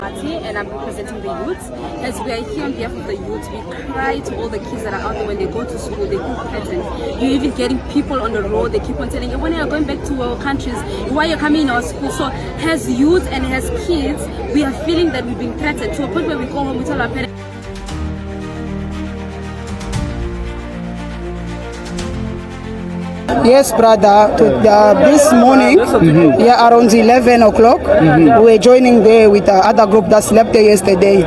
And I'm representing the youth. As we are here on behalf of the youth, we cry to all the kids that are out there when they go to school, they feel threatened. You're even getting people on the road, they keep on telling you, when you're going back to our countries, why you're coming in our school? So as youth and as kids, we are feeling that we've been threatened to a point where we go home, we tell our parents. Yes, brother. This morning, around 11 o'clock, we were joining there with the other group that slept there yesterday.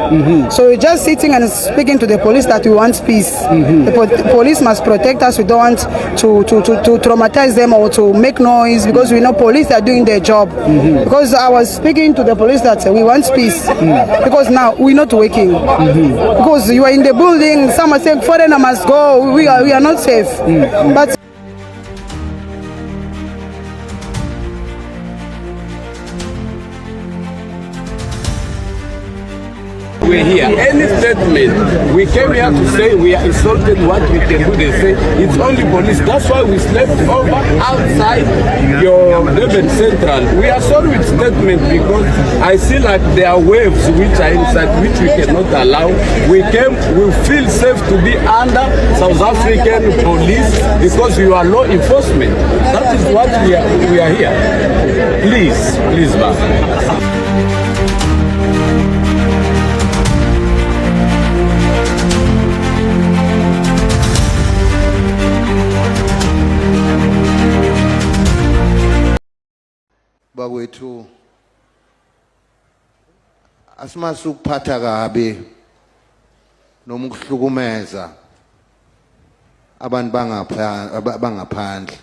So we're just sitting and speaking to the police that we want peace. The police must protect us. We don't want to traumatize them or to make noise, because we know police are doing their job. Because I was speaking to the police that we want peace, because now we're not working. Because you are in the building, some are saying foreigner must go. We are not safe. But we're here. Any statement, we came here to say we are insulted, what we can do, they say it's only police. That's why we slept over outside your Durban Central. We are sorry with statement because I see like there are waves which are inside, which we cannot allow. We feel safe to be under South African police because you are law enforcement. That is what we are here. Please, ma'am. Bagwethu asimasukuphatha kabi noma ukuhlukumeza abantu bangaphandle.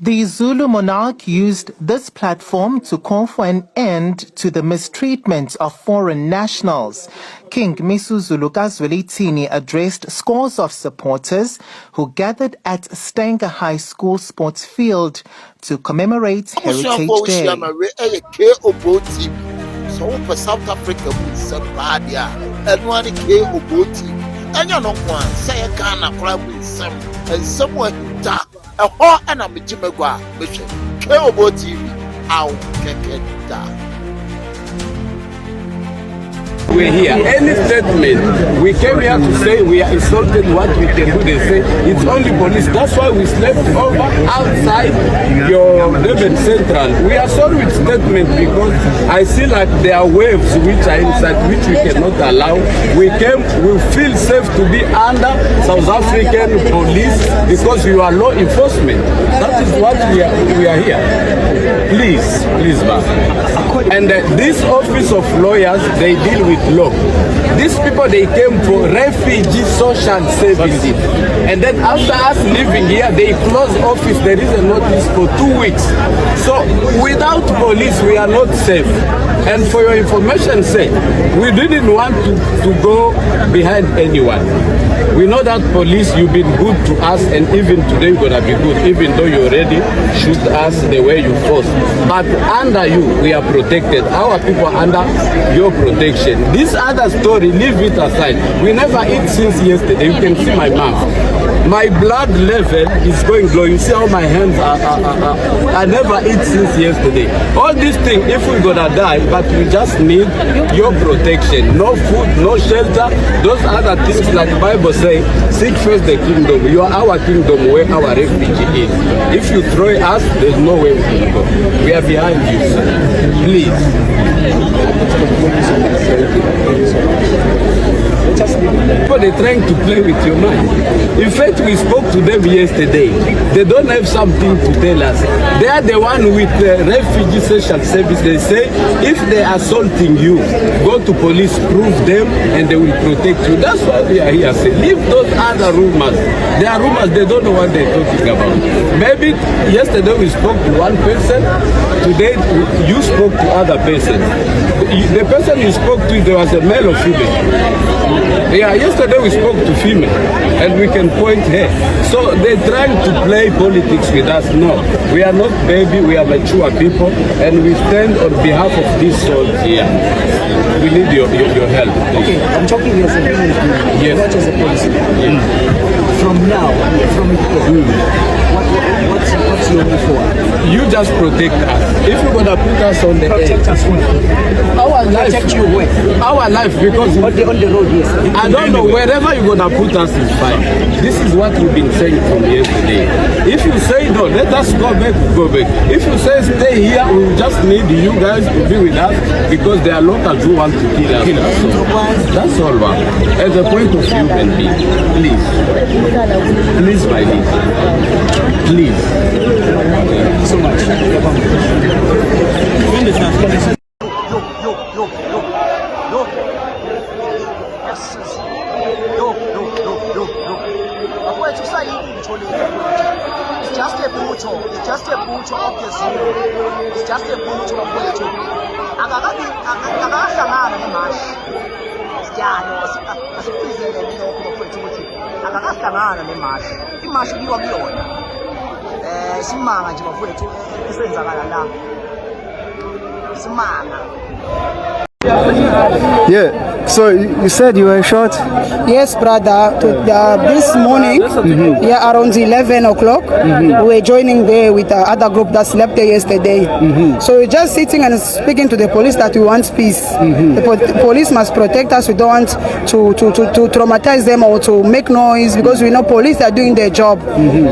The Zulu monarch used this platform to call for an end to the mistreatment of foreign nationals. King Zulu Zwelithini addressed scores of supporters who gathered at Stanger High School sports field to commemorate Heritage Day. South Africa and you're not one, say a Ghana club with some, and somewhere dark, a hot and a Mijimagua, mission, Keobo TV, out, Keketa. We're here. Any statement, we came here to say we are insulted, what we can do, they say it's only police. That's why we slept over outside your Durban Central. We are sorry with statement because I see like there are waves which are inside, which we cannot allow. We feel safe to be under South African police because you are law enforcement. That is what we are here. Please, ma'am. And this office of lawyers, they deal with law. These people, they came for refugee social services. And then after us living here, they close office. There is a notice for 2 weeks. So without police, we are not safe. And for your information sake, we didn't want to go behind anyone. We know that police, you've been good to us, and even today you're gonna be good, even though you already shoot us the way you forced. But under you, we are protected. Our people are under your protection. This other story, leave it aside. We never eat since yesterday. You can see my mouth. My blood level is going low. You see how my hands are. I never eat since yesterday. All these things, if we're gonna die, but we just need your protection. No food, no shelter. Those other things, like the Bible says, seek first the kingdom. You are our kingdom where our refuge is. If you throw us, there's no way we can go. We are behind you, sir. Please. But they're trying to play with your mind. In fact, we spoke to them yesterday. They don't have something to tell us. They are the one with the refugee social service. They say if they are assaulting you, go to police, prove them, and they will protect you. That's why we are here. Say, leave those other rumors. They are rumors. They don't know what they're talking about. Maybe yesterday we spoke to one person. Today you spoke to other person. The person you spoke to, there was a male or female. Yeah, yesterday we spoke to female, and we can point her. So they're trying to play politics with us. No, we are not baby, we are mature people, and we stand on behalf of these souls here. We need your help. Okay, I'm talking as a human being, not as a policy. Yeah. from now, from here, what's your move for? You just protect us. If you're gonna put us on the Protect edge, us where? our life, Protect you where? our life, because On the road, yes. I don't know, wherever you're gonna put us is fine. This is what we've been saying from yesterday. If you say no, let us go back, go back. If you say stay here, we just need you guys to be with us because there are locals who want to kill us. That's all, man. As a point of view, and please, please, my leader, please. So much. It's just a butcher. It's just a butcher of the Zulu. It's just a butcher of the Zulu. Akahlangana nemash. Siyalo asiphizele lokho bafethu ukuthi akakahlangana nemash. Imash liwa kuyona. Simanga nje bafethu isenzakala la. Simanga. Yeah, so you said you were shot? Yes, brother. This morning, around 11 o'clock, we were joining there with other group that slept there yesterday. So we're just sitting and speaking to the police that we want peace. The police must protect us. We don't want to traumatize them or to make noise because we know police are doing their job.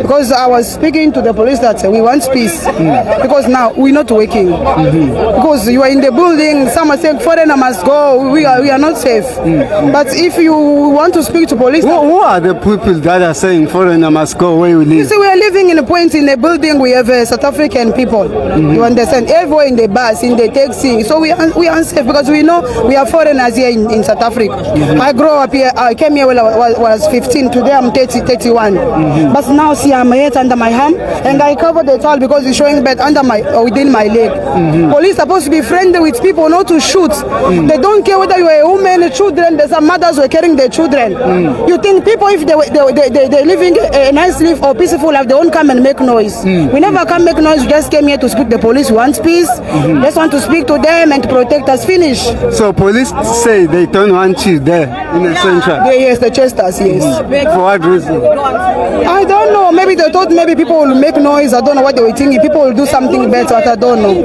Because I was speaking to the police that we want peace. Because now we're not working. Because you are in the building, someone saying foreigner must go. We are not safe. But if you want to speak to police, who are the people that are saying foreigner must go where we live? You see, we are living in a point in a building. We have South African people. You understand? Everywhere in the bus, in the taxi. So we are unsafe because we know we are foreigners here in South Africa. I grew up here. I came here when I was 15. Today I'm 31. But now see, I'm here under my arm and I cover the towel because it's showing bed under within my leg. Police supposed to be friendly with people, not to shoot. They don't care whether you are a woman, children. There's some mothers who are carrying their children. You think people, if they're living a nice life or peaceful life, they won't come and make noise. We never come make noise. We just came here to speak to the police. We want peace. Just want to speak to them and to protect us. Finish. So police say they don't want you there in the central? Yes, they chased us, yes. For what reason? I don't know. Maybe they thought maybe people will make noise. I don't know what they were thinking. People will do something better. I don't know.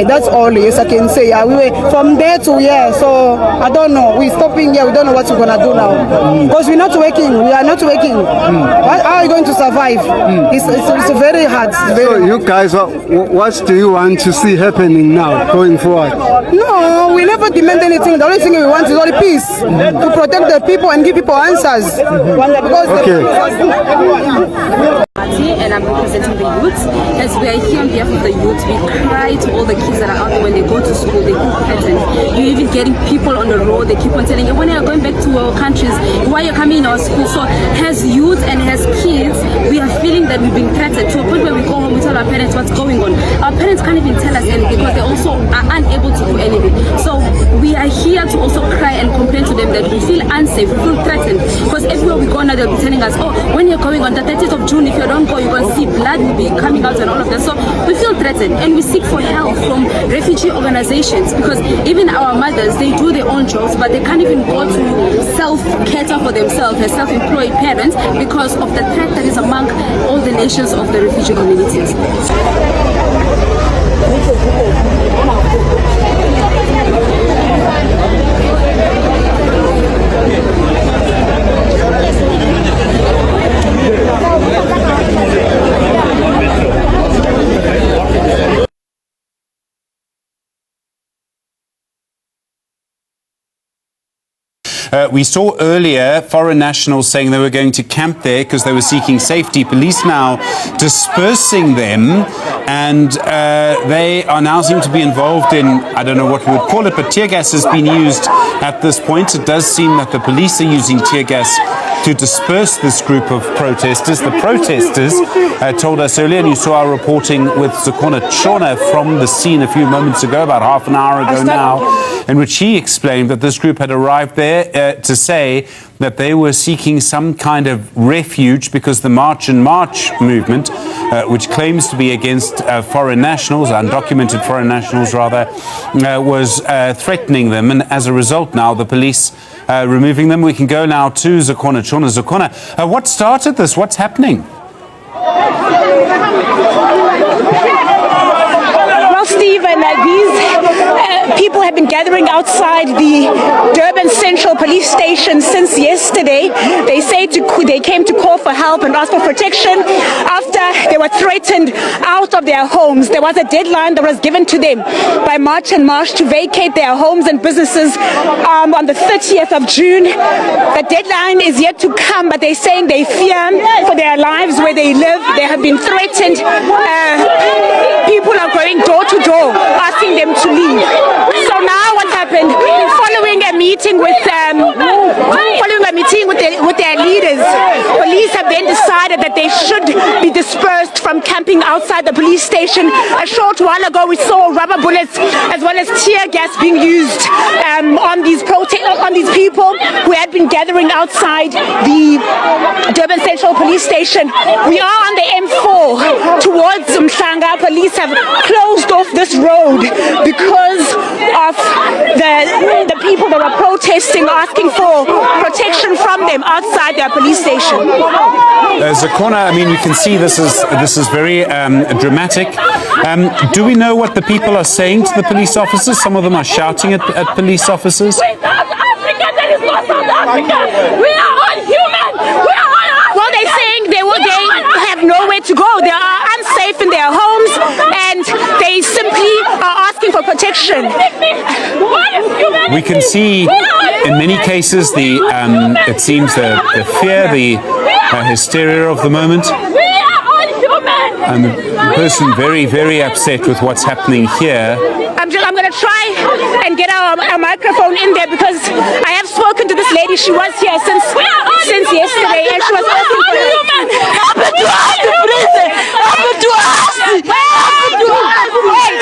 That's all, yes, I can say. We were from there to here, so I don't know. We're stopping here. We don't know what we're gonna do now because we're not working. We are not working. How are you going to survive? It's very hard. So you guys, what do you want to see happening now, going forward? No, we never demand anything. The only thing we want is only peace to protect the people and give people answers. Because and I'm representing the youth. As we are here on behalf of the youth, we cry to all the kids that are out there when they go to school, they keep threatened. You're even getting people on the road, they keep on telling you, when you're going back to our countries, why you're coming in our school? So as youth and as kids, we are feeling that we've been threatened to a point where we go home, we tell our parents what's going on. Our parents can't even tell us anything because they also are unable to do anything. So we are here to also cry and complain to them that we feel unsafe, we feel threatened. Because everywhere we go now, they'll be telling us, oh, when you're going on the 30th of June, if you don't go, you're going to see blood will be coming out and all of that. So we feel threatened and we seek for help from refugee organizations because even our mothers, they do their own jobs, but they can't even go to self-cater for themselves as self-employed parents because of the threat that is among all the nations of the refugee communities. We saw earlier foreign nationals saying they were going to camp there because they were seeking safety. Police now dispersing them, and they are now seem to be involved in, I don't know what we would call it, but tear gas has been used at this point. It does seem that the police are using tear gas to disperse this group of protesters. The protesters told us earlier, and you saw our reporting with Zakona Chona from the scene a few moments ago, about half an hour ago now, in which he explained that this group had arrived there to say that they were seeking some kind of refuge because the March and March movement, which claims to be against foreign nationals, undocumented foreign nationals rather, was threatening them. And as a result now, the police removing them. We can go now to Zakona Chona. Zakona, what started this? What's happening? Well, Stephen, these people have been gathering outside the Durban Central Police Station since yesterday. They say they came to call for help and ask for protection after they were threatened out of their homes. There was a deadline that was given to them by March and March to vacate their homes and businesses on the 30th of June. The deadline is yet to come, but they're saying they fear for their lives where they live. They have been threatened. People are going door to door asking them to leave. So now what happened? Following a meeting with their leaders, police have then decided that they should be dispersed from camping outside the police station. A short while ago, we saw rubber bullets as well as tear gas being used on these people who had been gathering outside the Durban Central Police Station. We are on the M4 towards Mhlanga. Police have closed off this road because of the people that were protesting, asking for protection from them outside their police station. Zakona, I mean, you can see this is very dramatic. Do we know what the people are saying to the police officers? Some of them are shouting at police officers. We are unhuman. Well, they're saying they have nowhere to go. They are unsafe in their homes, and they simply are asking for protection. We can see in many cases it seems the fear, the hysteria of the moment. And the person very, very upset with what's happening here. I'm going to try and get our microphone in there because I have spoken to this lady. She was here since yesterday, and she was asking for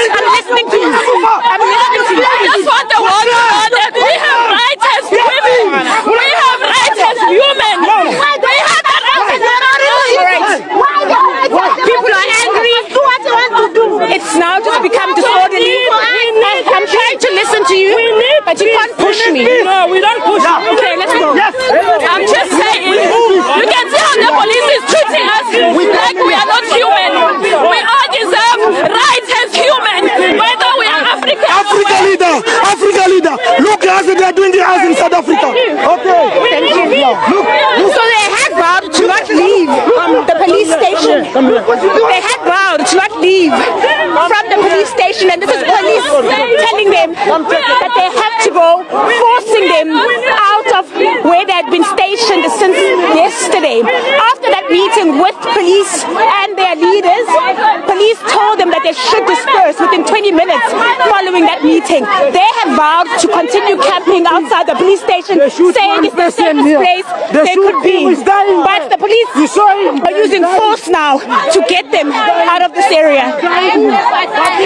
I'm listening to you. I just want the word that we have rights as women. We have rights as human. We have the rights. People are angry. Do what you want to do. It's now just become disorderly. I'm trying to listen to you, but you can't push me. No, we don't push. Okay, let's go. I'm just saying, you can see how the police is treating us like we are not human. We all deserve rights as human, whether we are African. Africa leader. Look as they are doing the house in South Africa. Okay. Thank you. So they had vowed to not leave the police station. They had vowed to not leave from the police station, and this is police telling them that they have to go, forcing them out of where they had been stationed since yesterday. After that meeting with police and their leaders, police told them that they should disperse within 20 minutes following that meeting. They have vowed to continue camping outside the police station, saying it's the safest place they could be. But the police are using force now to get them out of this area.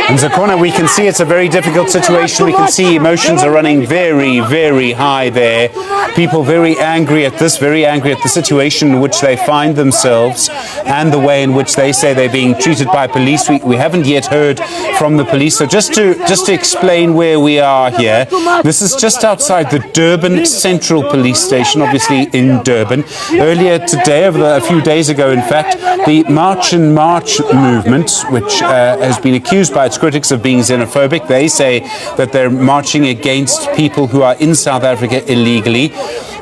In Zakona, we can see it's a very difficult situation. We can see emotions are running very, very high there. People very angry at this, very angry at the situation in which they find themselves and the way in which they say they're being treated by police. We haven't yet heard from the police. So just to explain where we are here, this is just outside the Durban Central Police Station, obviously in Durban. Earlier today, a few days ago, in fact, the March and March movement, which has been accused by its critics of being xanaphobic, they say that they're marching against people who are in South Africa illegally.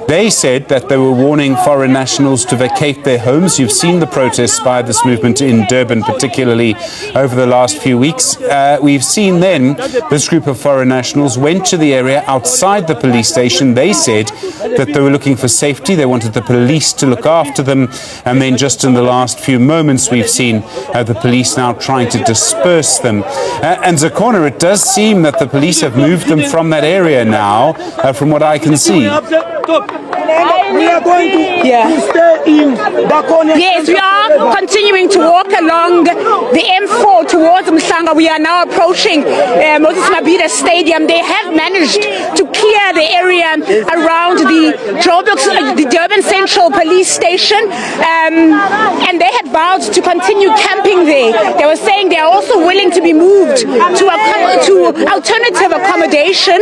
They said that they were warning foreign nationals to vacate their homes. You've seen the protests by this movement in Durban, particularly over the last few weeks. We've seen then this group of foreign nationals went to the area outside the police station. They said that they were looking for safety. They wanted the police to look after them. And then just in the last few moments, we've seen the police now trying to disperse them. And Zakona, it does seem that the police have moved them from that area now, from what I can see. we are going to stay in Bakonia. Yes, we are continuing to walk along the M4 towards Mhlanga. We are now approaching Moses Mabhida Stadium. They have managed to clear the area around the Durban Central Police Station, and they had vowed to continue camping there. They were saying they are also willing to be moved to alternative accommodation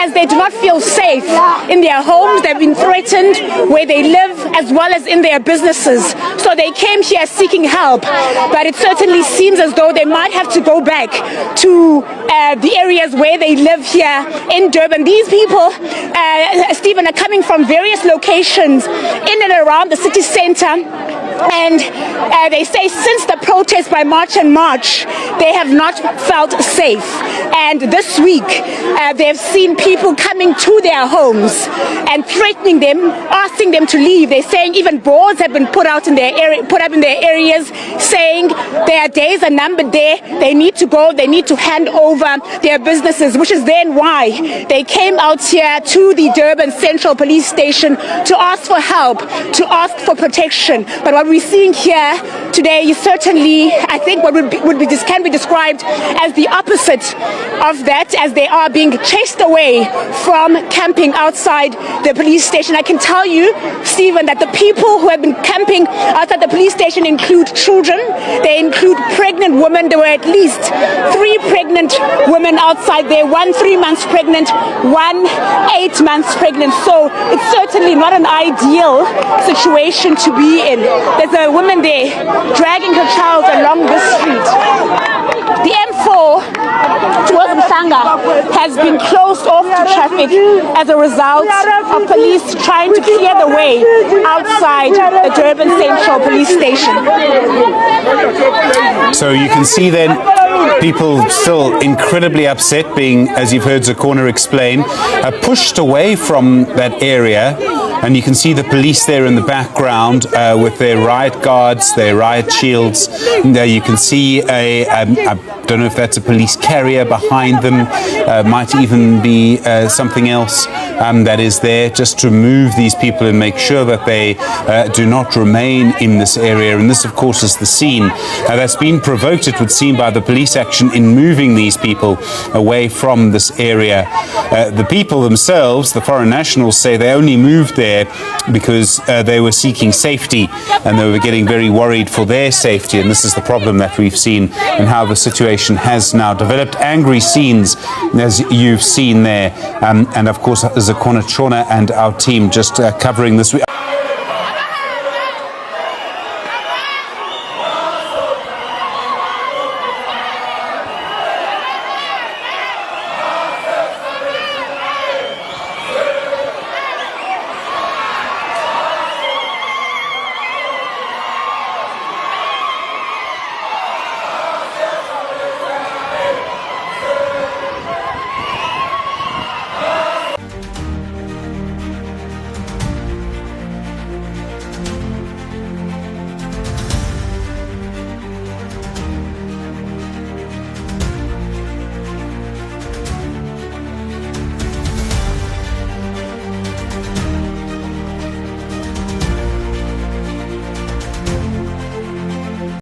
as they do not feel safe in their homes. They've been threatened where they live as well as in their businesses. So they came here seeking help, but it certainly seems as though they might have to go back to the areas where they live here in Durban. These people, Stephen, are coming from various locations in and around the city centre. And they say since the protest by March and March, they have not felt safe. And this week, they've seen people coming to their homes and threatening them, asking them to leave. They're saying even boards have been put up in their areas, saying their days are numbered there. They need to go. They need to hand over their businesses, which is then why they came out here to the Durban Central Police Station to ask for help, to ask for protection. But what we're seeing here today is certainly, I think, what can be described as the opposite of that, as they are being chased away from camping outside the police station. I can tell you, Stephen, that the people who have been camping outside the police station include children, they include pregnant women. There were at least 3 pregnant women outside there, 1 3 months pregnant, 1 8 months pregnant. So it's certainly not an ideal situation to be in. There's a woman there dragging her child along the street. The M4 towards Mhlanga has been closed off to traffic as a result of police trying to clear the way outside the Durban Central Police Station. So you can see then people still incredibly upset, being, as you've heard Zakona explain, pushed away from that area. And you can see the police there in the background with their riot guards, their riot shields. And, you can see I don't know if that's a police carrier behind them. Might even be something else that is there just to move these people and make sure that they do not remain in this area. And this, of course, is the scene that's been provoked, it would seem, by the police action in moving these people away from this area. The people themselves, the foreign nationals, say they only moved there because they were seeking safety and they were getting very worried for their safety. And this is the problem that we've seen and how the situation has now developed. Angry scenes, as you've seen there. And of course, Zakona Chona and our team just covering this.